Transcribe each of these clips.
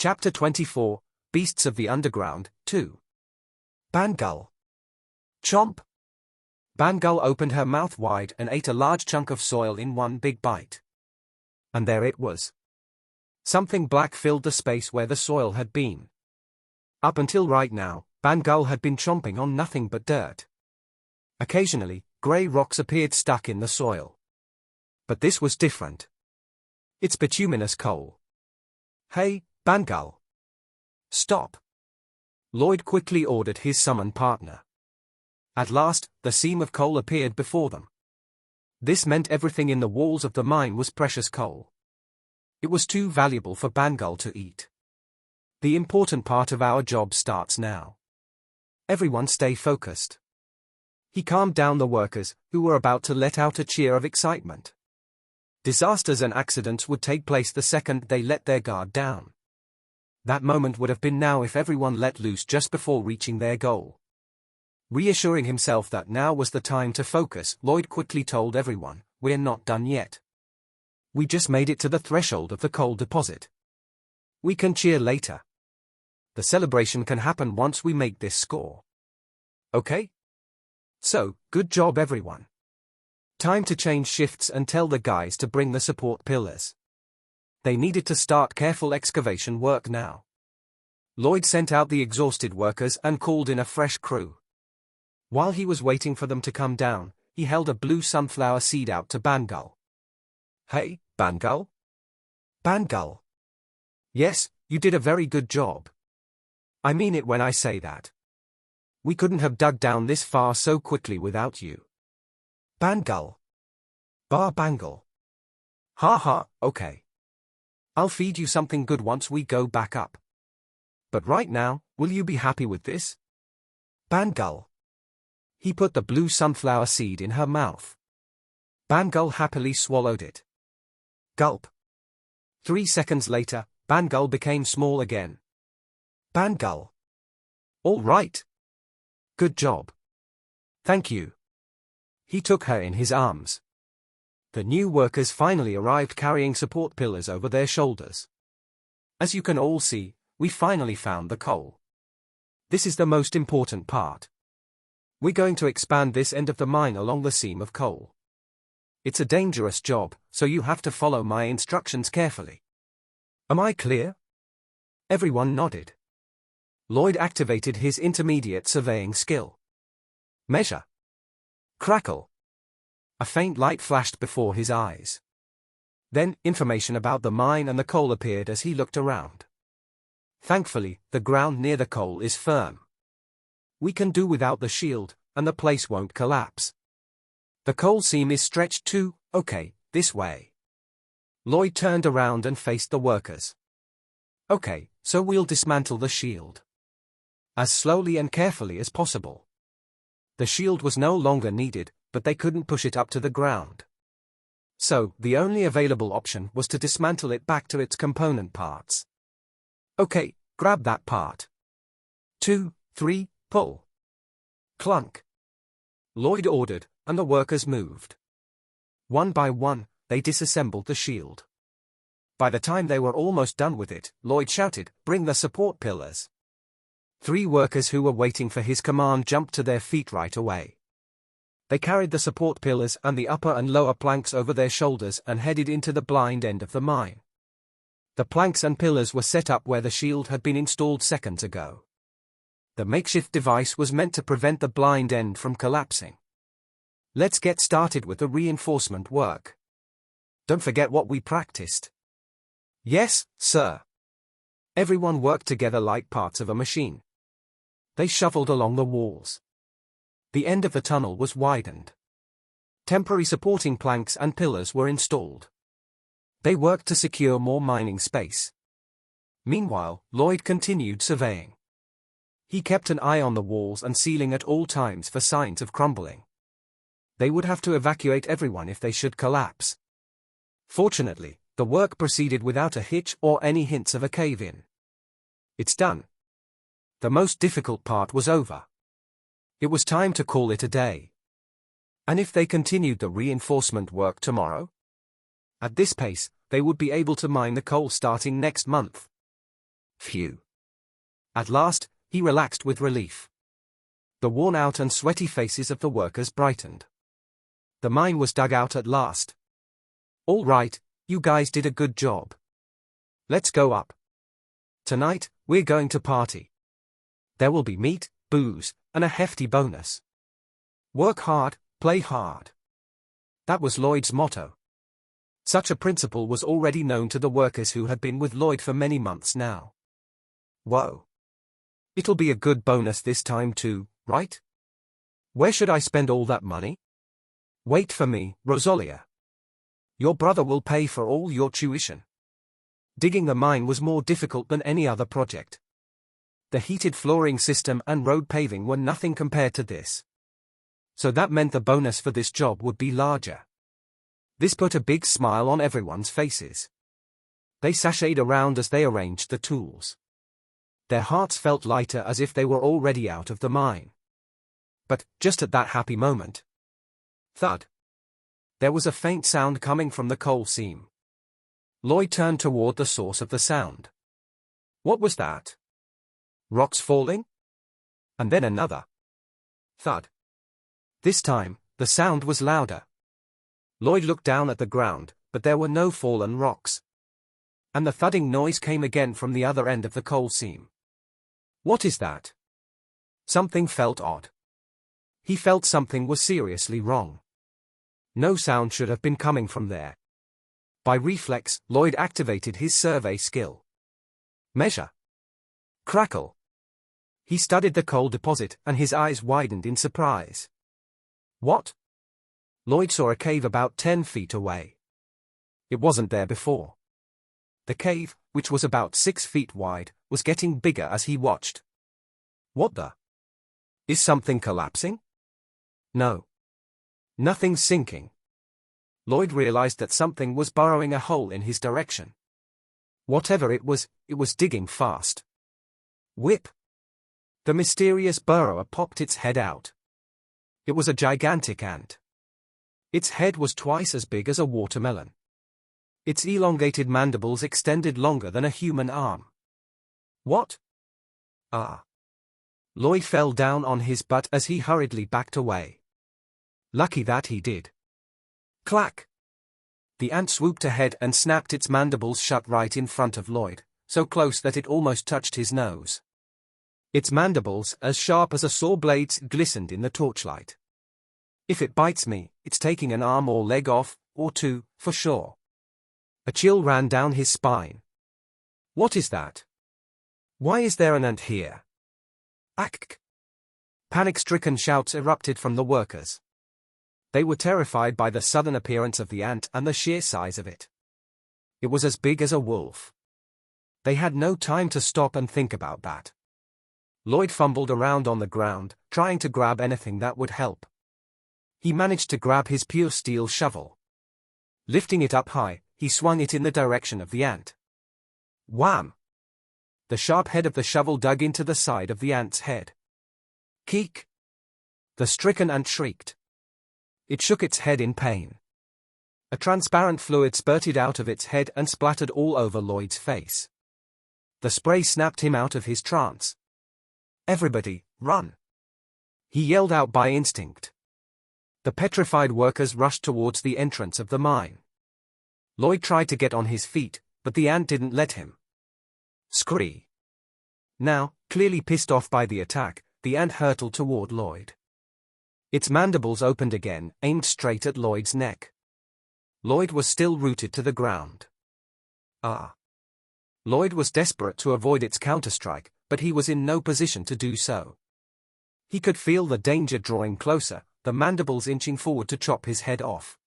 Chapter 24, Beasts of the Underground, 2. Bangull. Chomp! Bangull opened her mouth wide and ate a large chunk of soil in one big bite. And there it was. Something black filled the space where the soil had been. Up until right now, Bangull had been chomping on nothing but dirt. Occasionally, grey rocks appeared stuck in the soil. But this was different. It's bituminous coal. Hey, Bangull! Stop! Lloyd quickly ordered his summoned partner. At last, the seam of coal appeared before them. This meant everything in the walls of the mine was precious coal. It was too valuable for Bangull to eat. The important part of our job starts now. Everyone stay focused. He calmed down the workers, who were about to let out a cheer of excitement. Disasters and accidents would take place the second they let their guard down. That moment would have been now if everyone let loose just before reaching their goal. Reassuring himself that now was the time to focus, Lloyd quickly told everyone, "We're not done yet. We just made it to the threshold of the coal deposit. We can cheer later. The celebration can happen once we make this score. Okay? So, good job everyone. Time to change shifts and tell the guys to bring the support pillars." They needed to start careful excavation work now. Lloyd sent out the exhausted workers and called in a fresh crew. While he was waiting for them to come down, he held a blue sunflower seed out to Bangull. "Hey, Bangull?" "Bangull. Yes, you did a very good job. I mean it when I say that. We couldn't have dug down this far so quickly without you." "Bangull. Bangull. Ha ha, okay. I'll feed you something good once we go back up. But right now, will you be happy with this?" "Bangull." He put the blue sunflower seed in her mouth. Bangull happily swallowed it. Gulp. 3 seconds later, Bangull became small again. "Bangull. All right. Good job. Thank you." He took her in his arms. The new workers finally arrived carrying support pillars over their shoulders. "As you can all see, we finally found the coal. This is the most important part. We're going to expand this end of the mine along the seam of coal. It's a dangerous job, so you have to follow my instructions carefully. Am I clear?" Everyone nodded. Lloyd activated his intermediate surveying skill. Measure. Crackle. A faint light flashed before his eyes. Then, information about the mine and the coal appeared as he looked around. Thankfully, the ground near the coal is firm. We can do without the shield, and the place won't collapse. The coal seam is stretched too, okay, this way. Lloyd turned around and faced the workers. "Okay, so we'll dismantle the shield. As slowly and carefully as possible." The shield was no longer needed, but they couldn't push it up to the ground. So, the only available option was to dismantle it back to its component parts. "Okay, grab that part. 2, 3, pull." Clunk. Lloyd ordered, and the workers moved. One by one, they disassembled the shield. By the time they were almost done with it, Lloyd shouted, "Bring the support pillars." 3 workers who were waiting for his command jumped to their feet right away. They carried the support pillars and the upper and lower planks over their shoulders and headed into the blind end of the mine. The planks and pillars were set up where the shield had been installed seconds ago. The makeshift device was meant to prevent the blind end from collapsing. "Let's get started with the reinforcement work. Don't forget what we practiced." "Yes, sir." Everyone worked together like parts of a machine. They shuffled along the walls. The end of the tunnel was widened. Temporary supporting planks and pillars were installed. They worked to secure more mining space. Meanwhile, Lloyd continued surveying. He kept an eye on the walls and ceiling at all times for signs of crumbling. They would have to evacuate everyone if they should collapse. Fortunately, the work proceeded without a hitch or any hints of a cave-in. It's done. The most difficult part was over. It was time to call it a day. And if they continued the reinforcement work tomorrow? At this pace, they would be able to mine the coal starting next month. Phew. At last, he relaxed with relief. The worn-out and sweaty faces of the workers brightened. The mine was dug out at last. All right, you guys did a good job. Let's go up. Tonight, we're going to party. There will be meat, booze, and a hefty bonus. Work hard, play hard. That was Lloyd's motto. Such a principle was already known to the workers who had been with Lloyd for many months now. Whoa. It'll be a good bonus this time too, right? Where should I spend all that money? Wait for me, Rosalia. Your brother will pay for all your tuition. Digging the mine was more difficult than any other project. The heated flooring system and road paving were nothing compared to this. So that meant the bonus for this job would be larger. This put a big smile on everyone's faces. They sashayed around as they arranged the tools. Their hearts felt lighter as if they were already out of the mine. But, just at that happy moment, thud! There was a faint sound coming from the coal seam. Lloyd turned toward the source of the sound. What was that? Rocks falling? And then another thud. This time, the sound was louder. Lloyd looked down at the ground, but there were no fallen rocks. And the thudding noise came again from the other end of the coal seam. What is that? Something felt odd. He felt something was seriously wrong. No sound should have been coming from there. By reflex, Lloyd activated his survey skill. Measure. Crackle. He studied the coal deposit, and his eyes widened in surprise. What? Lloyd saw a cave about 10 feet away. It wasn't there before. The cave, which was about 6 feet wide, was getting bigger as he watched. What the? Is something collapsing? No. Nothing's sinking. Lloyd realized that something was burrowing a hole in his direction. Whatever it was digging fast. Whip! The mysterious burrower popped its head out. It was a gigantic ant. Its head was twice as big as a watermelon. Its elongated mandibles extended longer than a human arm. What? Ah! Lloyd fell down on his butt as he hurriedly backed away. Lucky that he did. Clack! The ant swooped ahead and snapped its mandibles shut right in front of Lloyd, so close that it almost touched his nose. Its mandibles, as sharp as a saw blades, glistened in the torchlight. If it bites me, it's taking an arm or leg off, or two, for sure. A chill ran down his spine. What is that? Why is there an ant here? Ack! Panic-stricken shouts erupted from the workers. They were terrified by the sudden appearance of the ant and the sheer size of it. It was as big as a wolf. They had no time to stop and think about that. Lloyd fumbled around on the ground, trying to grab anything that would help. He managed to grab his pure steel shovel. Lifting it up high, he swung it in the direction of the ant. Wham! The sharp head of the shovel dug into the side of the ant's head. Keek! The stricken ant shrieked. It shook its head in pain. A transparent fluid spurted out of its head and splattered all over Lloyd's face. The spray snapped him out of his trance. Everybody, run! He yelled out by instinct. The petrified workers rushed towards the entrance of the mine. Lloyd tried to get on his feet, but the ant didn't let him. Scree! Now, clearly pissed off by the attack, the ant hurtled toward Lloyd. Its mandibles opened again, aimed straight at Lloyd's neck. Lloyd was still rooted to the ground. Ah! Lloyd was desperate to avoid its counterstrike, but he was in no position to do so. He could feel the danger drawing closer, the mandibles inching forward to chop his head off.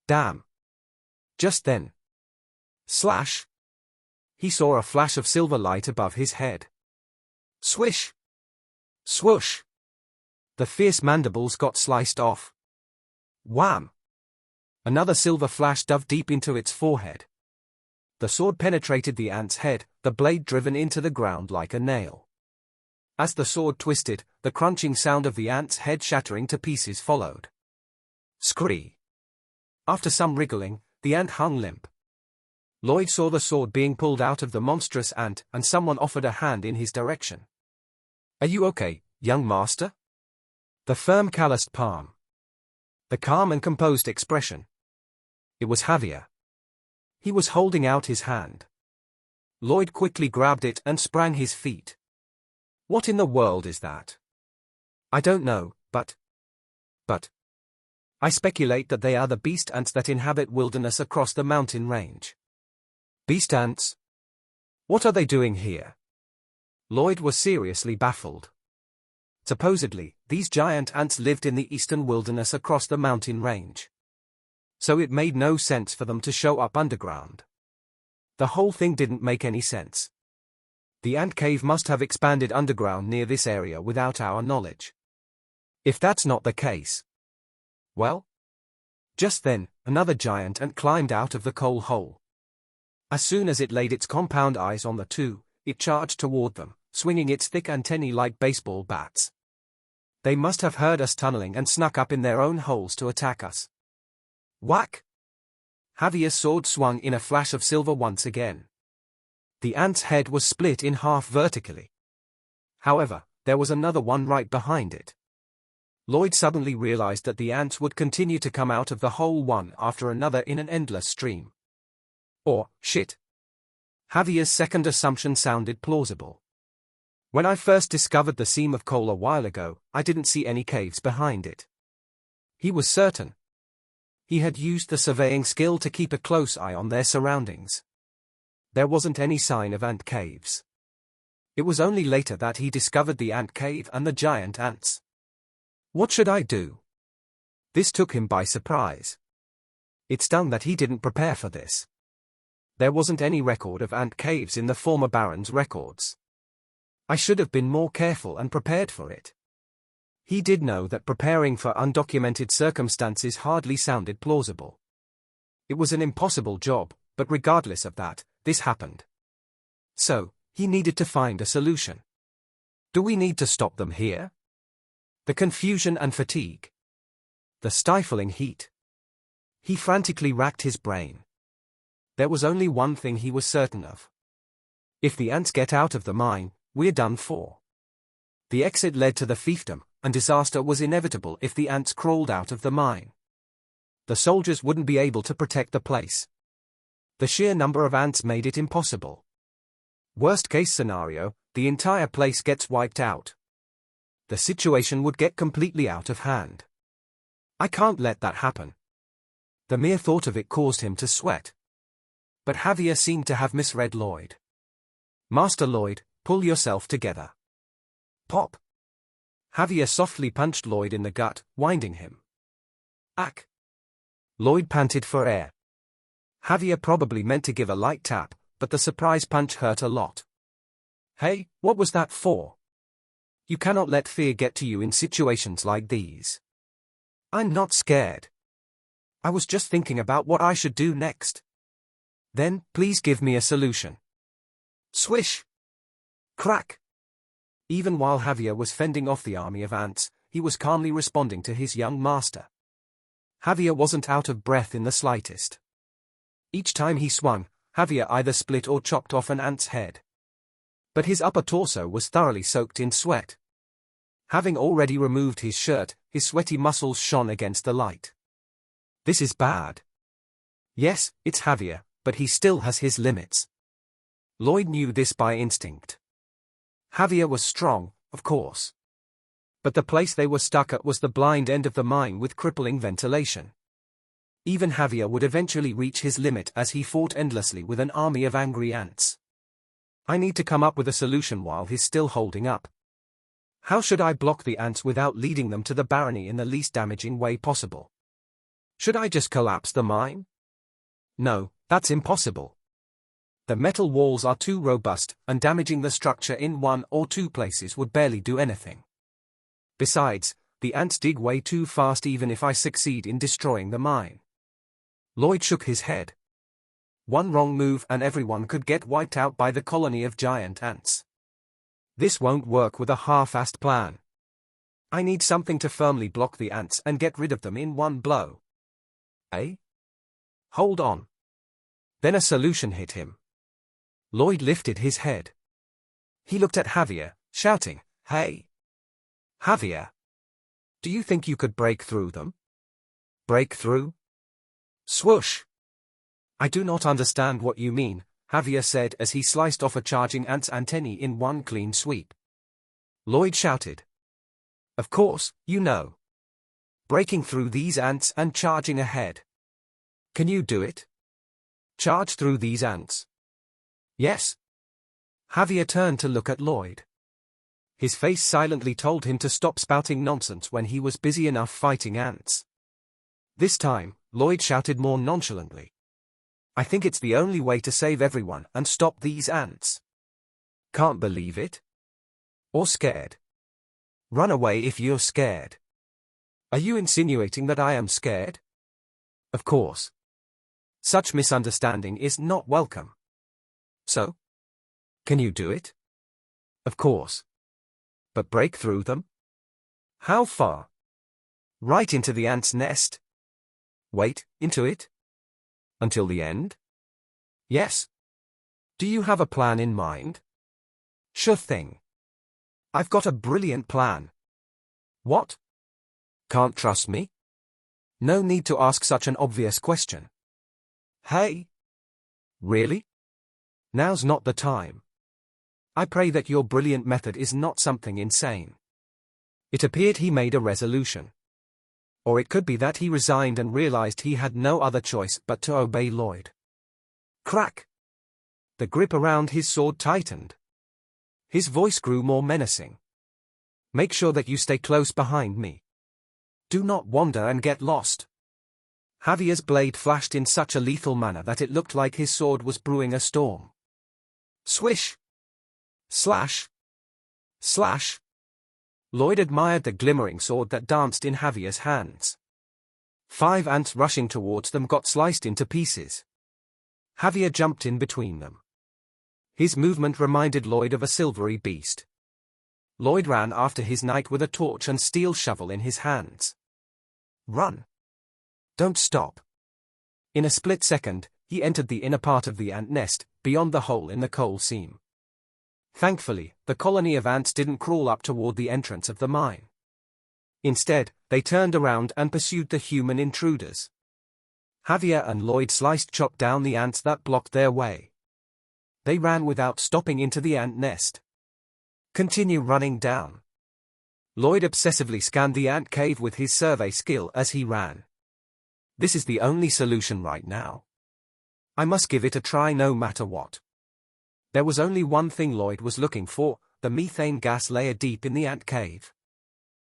Damn! Just then. Slash! He saw a flash of silver light above his head. Swish! Swoosh! The fierce mandibles got sliced off. Wham! Another silver flash dove deep into its forehead. The sword penetrated the ant's head, the blade driven into the ground like a nail. As the sword twisted, the crunching sound of the ant's head shattering to pieces followed. Scree! After some wriggling, the ant hung limp. Lloyd saw the sword being pulled out of the monstrous ant, and someone offered a hand in his direction. "Are you okay, young master?" The firm calloused palm. The calm and composed expression. It was Javier. He was holding out his hand. Lloyd quickly grabbed it and sprang his feet. "What in the world is that?" "I don't know, but I speculate that they are the beast ants that inhabit wilderness across the mountain range." "Beast ants? What are they doing here?" Lloyd was seriously baffled. Supposedly, these giant ants lived in the eastern wilderness across the mountain range. So it made no sense for them to show up underground. The whole thing didn't make any sense. The ant cave must have expanded underground near this area without our knowledge. If that's not the case, well? Just then, another giant ant climbed out of the coal hole. As soon as it laid its compound eyes on the two, it charged toward them, swinging its thick antennae like baseball bats. They must have heard us tunneling and snuck up in their own holes to attack us. Whack! Javier's sword swung in a flash of silver once again. The ant's head was split in half vertically. However, there was another one right behind it. Lloyd suddenly realized that the ants would continue to come out of the hole one after another in an endless stream. Or, shit. Javier's second assumption sounded plausible. When I first discovered the seam of coal a while ago, I didn't see any caves behind it. He was certain. He had used the surveying skill to keep a close eye on their surroundings. There wasn't any sign of ant caves. It was only later that he discovered the ant cave and the giant ants. What should I do? This took him by surprise. It stung that he didn't prepare for this. There wasn't any record of ant caves in the former Baron's records. I should have been more careful and prepared for it. He did know that preparing for undocumented circumstances hardly sounded plausible. It was an impossible job, but regardless of that, this happened. So, he needed to find a solution. Do we need to stop them here? The confusion and fatigue. The stifling heat. He frantically racked his brain. There was only one thing he was certain of. If the ants get out of the mine, we're done for. The exit led to the fiefdom, and disaster was inevitable if the ants crawled out of the mine. The soldiers wouldn't be able to protect the place. The sheer number of ants made it impossible. Worst case scenario, the entire place gets wiped out. The situation would get completely out of hand. I can't let that happen. The mere thought of it caused him to sweat. But Javier seemed to have misread Lloyd. "Master Lloyd, pull yourself together." Pop. Javier softly punched Lloyd in the gut, winding him. Ack. Lloyd panted for air. Javier probably meant to give a light tap, but the surprise punch hurt a lot. "Hey, what was that for? You cannot let fear get to you in situations like these." "I'm not scared. I was just thinking about what I should do next." "Then, please give me a solution." Swish! Crack! Even while Javier was fending off the army of ants, he was calmly responding to his young master. Javier wasn't out of breath in the slightest. Each time he swung, Javier either split or chopped off an ant's head. But his upper torso was thoroughly soaked in sweat. Having already removed his shirt, his sweaty muscles shone against the light. This is bad. Yes, it's Javier, but he still has his limits. Lloyd knew this by instinct. Javier was strong, of course. But the place they were stuck at was the blind end of the mine with crippling ventilation. Even Javier would eventually reach his limit as he fought endlessly with an army of angry ants. I need to come up with a solution while he's still holding up. How should I block the ants without leading them to the barony in the least damaging way possible? Should I just collapse the mine? No, that's impossible. The metal walls are too robust, and damaging the structure in one or two places would barely do anything. Besides, the ants dig way too fast even if I succeed in destroying the mine. Lloyd shook his head. One wrong move and everyone could get wiped out by the colony of giant ants. This won't work with a half-assed plan. I need something to firmly block the ants and get rid of them in one blow. Eh? Hold on. Then a solution hit him. Lloyd lifted his head. He looked at Javier, shouting, "Hey! Javier! Do you think you could break through them?" "Break through?" Swoosh! "I do not understand what you mean," Javier said as he sliced off a charging ant's antennae in one clean sweep. Lloyd shouted, "Of course, you know. Breaking through these ants and charging ahead. Can you do it? Charge through these ants?" "Yes." Javier turned to look at Lloyd. His face silently told him to stop spouting nonsense when he was busy enough fighting ants. This time, Lloyd shouted more nonchalantly, "I think it's the only way to save everyone and stop these ants." "Can't believe it?" "Or scared?" "Run away if you're scared." "Are you insinuating that I am scared?" "Of course. Such misunderstanding is not welcome." "So? Can you do it?" "Of course. But break through them?" "How far?" "Right into the ant's nest." "Wait, into it? Until the end?" "Yes." "Do you have a plan in mind?" "Sure thing. I've got a brilliant plan." "What? Can't trust me?" "No need to ask such an obvious question." "Hey! Really? Now's not the time. I pray that your brilliant method is not something insane." It appeared he made a resolution. Or it could be that he resigned and realized he had no other choice but to obey Lloyd. Crack! The grip around his sword tightened. His voice grew more menacing. "Make sure that you stay close behind me. Do not wander and get lost." Javier's blade flashed in such a lethal manner that it looked like his sword was brewing a storm. Swish! Slash! Slash! Lloyd admired the glimmering sword that danced in Javier's hands. 5 ants rushing towards them got sliced into pieces. Javier jumped in between them. His movement reminded Lloyd of a silvery beast. Lloyd ran after his knight with a torch and steel shovel in his hands. "Run! Don't stop!" In a split second, he entered the inner part of the ant nest, beyond the hole in the coal seam. Thankfully, the colony of ants didn't crawl up toward the entrance of the mine. Instead, they turned around and pursued the human intruders. Javier and Lloyd chopped down the ants that blocked their way. They ran without stopping into the ant nest. "Continue running down." Lloyd obsessively scanned the ant cave with his survey skill as he ran. "This is the only solution right now. I must give it a try no matter what." There was only one thing Lloyd was looking for: the methane gas layer deep in the ant cave.